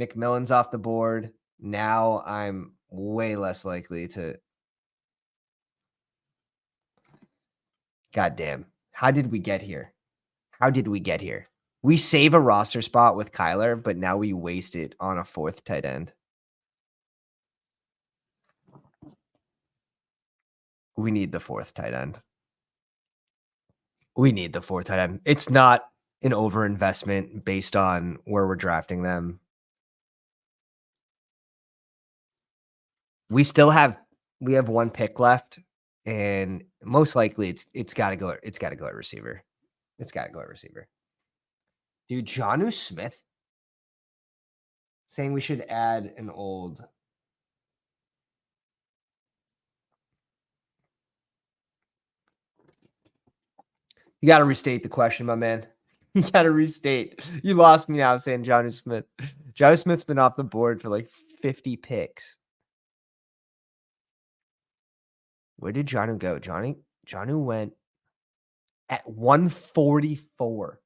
McMillan's off the board. Now I'm way less likely to. Goddamn. How did we get here? How did we get here? We save a roster spot with Kyler, but now we waste it on a fourth tight end. We need the fourth tight end. We need the fourth tight end. It's not an overinvestment based on where we're drafting them. We have one pick left, and most likely it's got to go. It's got to go at receiver. It's got to go at receiver. Dude, Jonnu Smith saying we should add an old. You got to restate the question, my man. You got to restate. You lost me now saying Jonnu Smith. Jonnu Smith's been off the board for like 50 picks. Where did Jonnu go? Jonnu went at 144.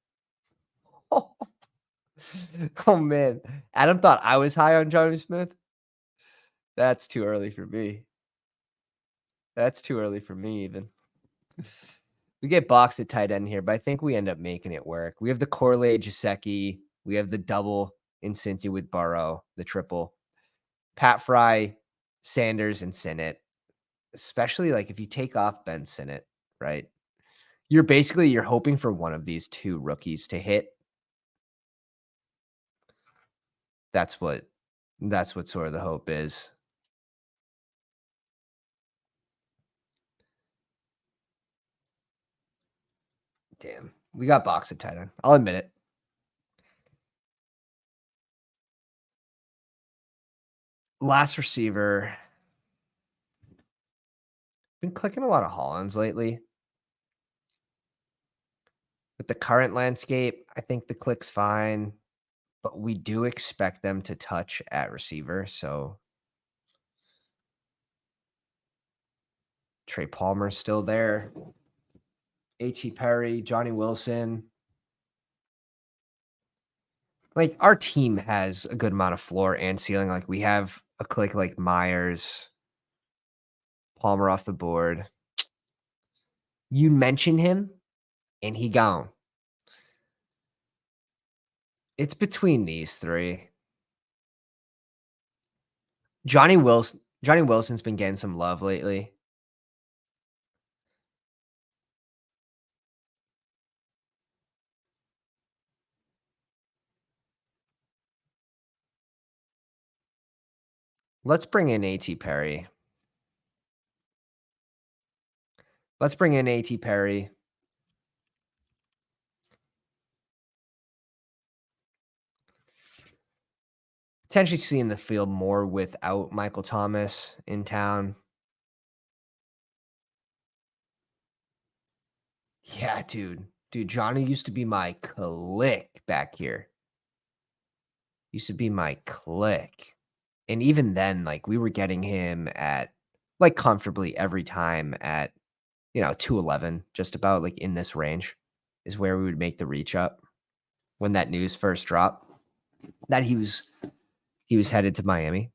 Oh, man. Adam thought I was high on Jonnu Smith. That's too early for me. That's too early for me, even. We get boxed at tight end here, but I think we end up making it work. We have the Corley Jasecki. We have the double in Cincy with Burrow, the triple. Pat Fry, Sanders, and Sinnott. Especially like if you take off Ben Sinnott, right? You're hoping for one of these two rookies to hit. That's what sort of the hope is. Damn. We got boxed at tight end. I'll admit it. Last receiver. Been clicking a lot of Hollins lately. With the current landscape, I think the click's fine, but we do expect them to touch at receiver. So Trey Palmer's still there. A.T. Perry, Johnny Wilson. Like our team has a good amount of floor and ceiling. Like we have a click like Myers, Palmer off the board. You mention him and he gone. It's between these three. Johnny Wilson's been getting some love lately. Let's bring in A.T. Perry. Potentially seeing the field more without Michael Thomas in town. Yeah, dude. Dude, Johnny used to be my click back here. Used to be my click. And even then, like, we were getting him at, like, comfortably every time at, 211, just about, like, in this range is where we would make the reach up when that news first dropped that he was headed to Miami.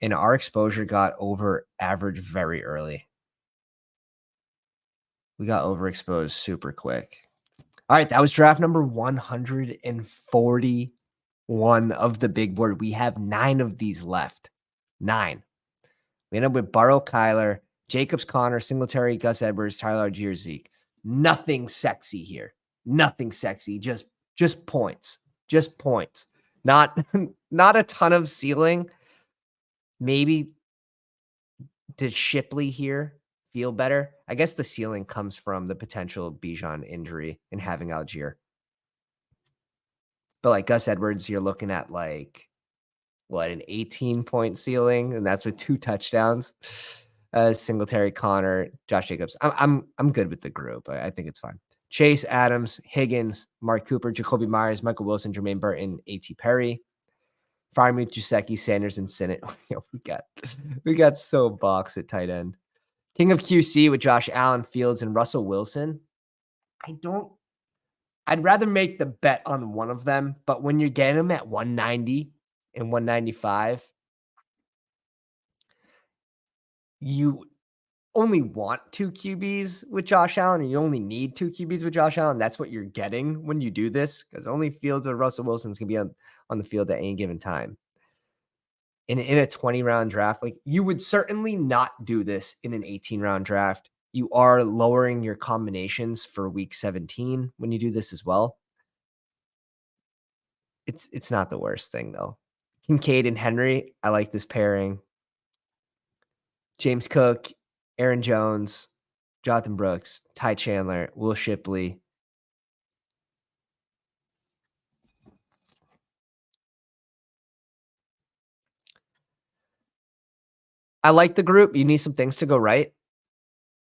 And our exposure got over average very early. We got overexposed super quick. All right, that was draft number 141 of the big board. We have 9 of these left. 9. We end up with Burrow, Kyler, Jacobs, Connor, Singletary, Gus Edwards, Tyler Algier, Zeke. Nothing sexy here. Nothing sexy. Just points. Just points. Not a ton of ceiling. Maybe did Shipley here feel better? I guess the ceiling comes from the potential Bijan injury and having Algier. But like Gus Edwards, you're looking at like what, an 18-point ceiling, and that's with 2 touchdowns. Singletary, Connor, Josh Jacobs. I'm good with the group. I think it's fine. Chase, Adams, Higgins, Mark Cooper, Jacoby Myers, Michael Wilson, Jermaine Burton, A.T. Perry, Freiermuth, Gesicki, Sanders, and Sinnott. we got so boxed at tight end. King of QC with Josh Allen, Fields, and Russell Wilson. I'd rather make the bet on one of them, but when you're getting them at 190 and 195, you only want 2 QBs with Josh Allen, or you only need 2 QBs with Josh Allen. That's what you're getting when you do this, because only Fields or Russell Wilson's going to be on the field at any given time. In a 20-round draft, like, you would certainly not do this in an 18-round draft. You are lowering your combinations for week 17 when you do this as well. It's not the worst thing, though. Kincaid and Henry, I like this pairing. James Cook, Aaron Jones, Jonathan Brooks, Ty Chandler, Will Shipley. I like the group. You need some things to go right.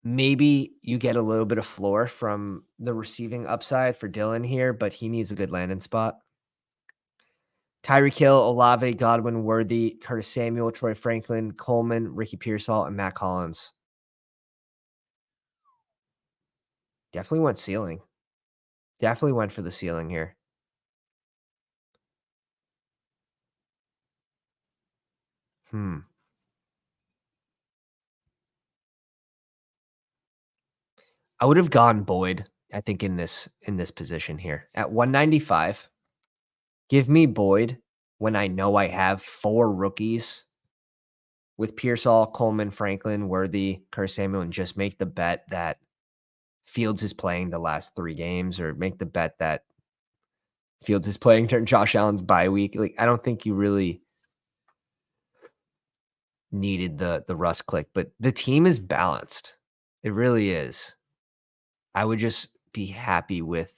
Maybe you get a little bit of floor from the receiving upside for Dylan here, but he needs a good landing spot. Tyreek Hill, Olave, Godwin, Worthy, Curtis Samuel, Troy Franklin, Coleman, Ricky Pearsall, and Matt Collins. Definitely went ceiling. Definitely went for the ceiling here. I would have gone Boyd, I think, in this position here. At 195, give me Boyd when I know I have 4 rookies with Pearsall, Coleman, Franklin, Worthy, Curtis Samuel, and just make the bet that Fields is playing the last 3 games, or make the bet that Fields is playing during Josh Allen's bye week. Like, I don't think you really needed the Russ click, but the team is balanced. It really is. I would just be happy with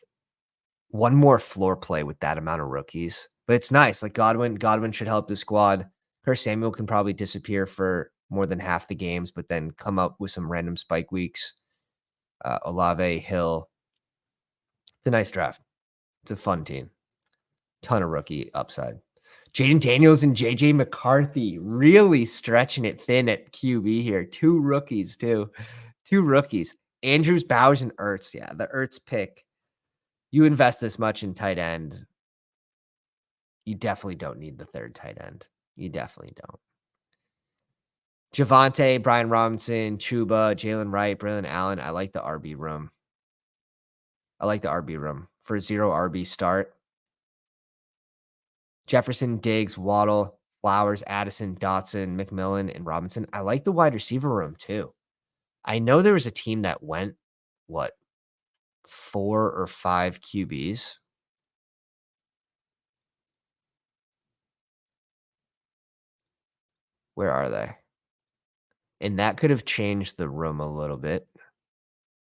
one more floor play with that amount of rookies. But it's nice. Like, Godwin should help the squad. Curtis Samuel can probably disappear for more than half the games, but then come up with some random spike weeks. Olave, Hill. It's a nice draft. It's a fun team. Ton of rookie upside. Jaden Daniels and JJ McCarthy really stretching it thin at QB here. 2 rookies, too. 2 rookies. Andrews, Bowers, and Ertz. Yeah, the Ertz pick. You invest this much in tight end, you definitely don't need the 3rd tight end. You definitely don't. Javonte, Brian Robinson, Chuba, Jalen Wright, Braylon Allen. I like the RB room. For a 0 RB start. Jefferson, Diggs, Waddle, Flowers, Addison, Dotson, McMillan, and Robinson. I like the wide receiver room too. I know there was a team that went, 4 or 5 QBs? Where are they? And that could have changed the room a little bit,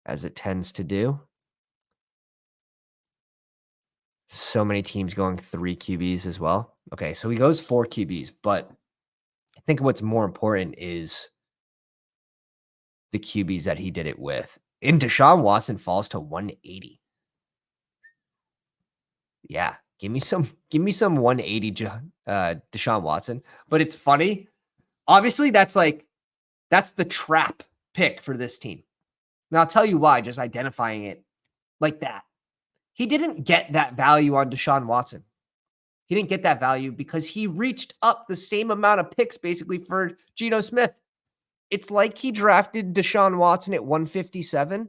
as it tends to do. So many teams going 3 QBs as well. Okay, so he goes 4 QBs, but I think what's more important is the QBs that he did it with. And Deshaun Watson falls to 180. Yeah, give me some 180 Deshaun Watson. But it's funny. Obviously, that's the trap pick for this team. And I'll tell you why, just identifying it like that. He didn't get that value on Deshaun Watson. He didn't get that value because he reached up the same amount of picks basically for Geno Smith. It's like he drafted Deshaun Watson at 157,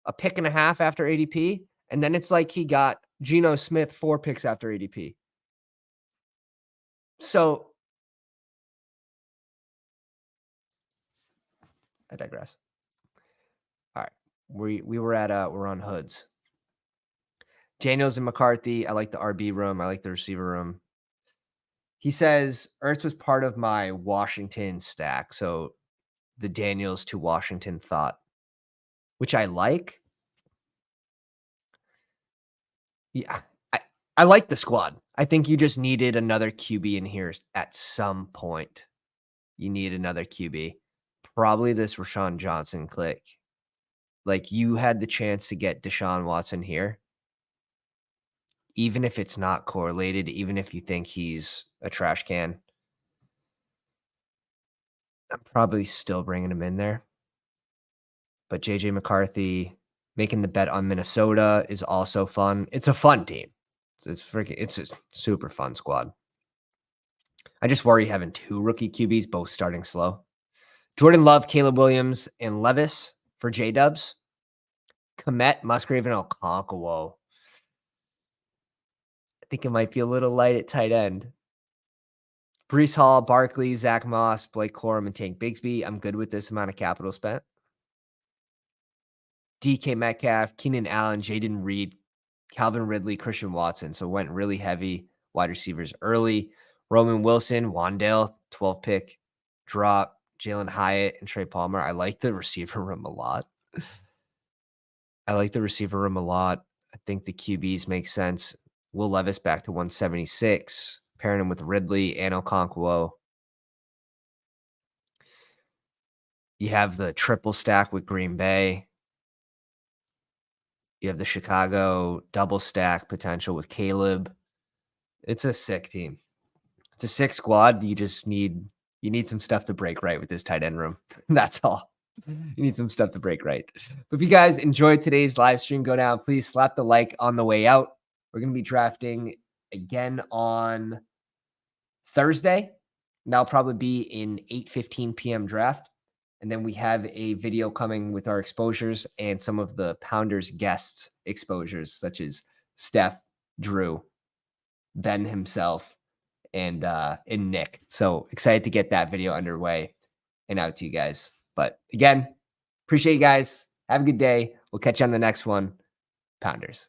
a pick and a half after ADP, and then it's like he got Geno Smith 4 picks after ADP. So I digress. All right. We're on hoods. Daniels and McCarthy. I like the RB room. I like the receiver room. He says Ertz was part of my Washington stack. So the Daniels to Washington thought, which I like. Yeah, I like the squad. I think you just needed another QB in here at some point. You need another QB. Probably this Rashawn Johnson click. Like, you had the chance to get Deshaun Watson here. Even if it's not correlated, even if you think he's a trash can, I'm probably still bringing him in there. But JJ McCarthy making the bet on Minnesota is also fun. It's a fun team. It's a super fun squad. I just worry having 2 rookie QBs both starting slow. Jordan Love, Caleb Williams, and Levis for J-Dubs. Komet, Musgrave, and Okonkwo. I think it might be a little light at tight end. Breece Hall, Barkley, Zach Moss, Blake Corum, and Tank Bigsby. I'm good with this amount of capital spent. DK Metcalf, Keenan Allen, Jaden Reed, Calvin Ridley, Christian Watson. So went really heavy wide receivers early. Roman Wilson, Wandale, 12 pick drop. Jalen Hyatt and Trey Palmer. I like the receiver room a lot. I think the QBs make sense. Will Levis back to 176. Pairing him with Ridley and Okonkwo. You have the triple stack with Green Bay. You have the Chicago double stack potential with Caleb. It's a sick team. It's a sick squad. You need some stuff to break right with this tight end room. That's all. You need some stuff to break right. But if you guys enjoyed today's live stream, go down. Please slap the like on the way out. We're going to be drafting again on Thursday. And that'll probably be in 8:15 p.m. draft. And then we have a video coming with our exposures and some of the Pounders guests exposures, such as Steph, Drew, Ben himself, and Nick. So excited to get that video underway and out to you guys. But again, appreciate you guys. Have a good day. We'll catch you on the next one. Pounders.